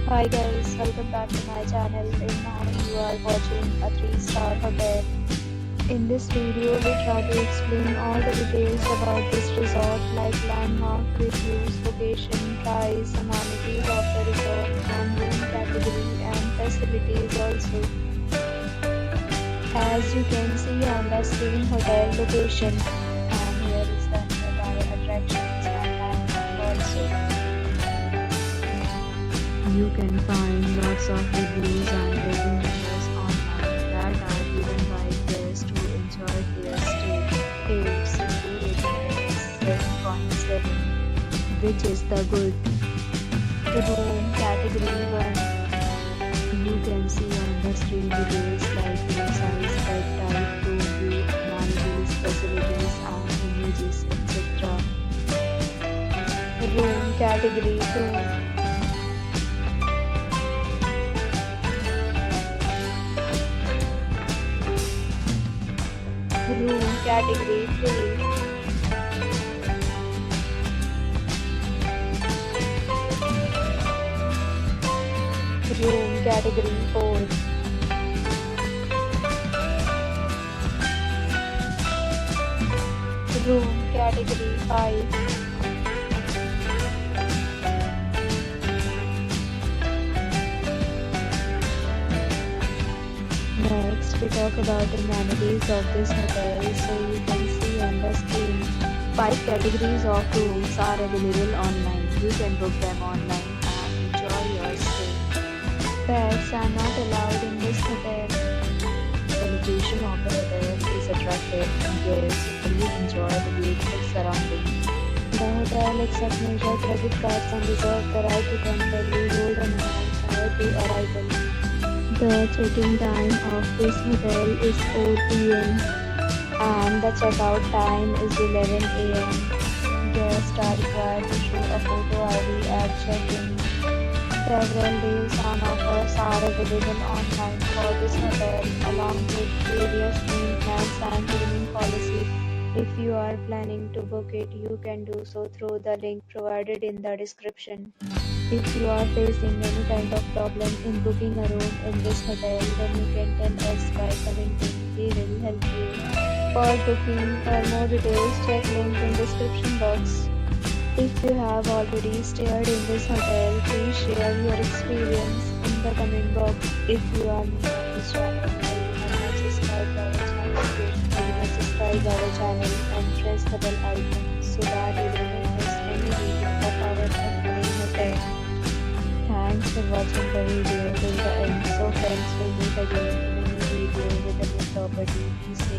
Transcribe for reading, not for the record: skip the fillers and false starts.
Hi guys, welcome back to my channel and now you are watching a 3-star hotel. In this video, we try to explain all the details about this resort like landmark, reviews, location, price, amenities of the resort and room category and facilities also. As you can see on the screen hotel location and here is the nearby attractions and landmark also. You can find lots of reviews and rating numbers online that are given by guests who enjoy their stay. Its review rating is 7.7, which is the good. Room category 1. You can see on the screen details like room size, bed type, room view, amenities, facilities, and images, etc. Room category 2. Room category 3. Room category 4. Room category 5. Next, we talk about the amenities of this hotel. So you can see on the screen, 5 categories of rooms are available online. You can book them online and enjoy your stay. Pets are not allowed in this hotel. The location of the hotel is attractive and guests really enjoy the beautiful surroundings. The hotel accepts major credit cards and reserves the right to temporarily hold an amount prior to arrival. The check-in time of this hotel is 4 p.m. and the checkout time is 11 a.m. Guests are required to show a photo ID at check-in. Several deals and offers are available online for this hotel along with various maintenance and cleaning policy. If you are planning to book it, you can do so through the link provided in the description. If you are facing any kind of problem in booking a room in this hotel, then you can tell us by commenting. We will help you. For booking or more details, check link in description box. If you have already stayed in this hotel, please share your experience in the comment box. If you are new to this channel or you have not subscribed our channel, please subscribe our channel and press the bell icon so that you will not miss any video of our upcoming hotel. Thanks for watching the video till the end. So friends, will meet again in a new video with a new property. Be safe.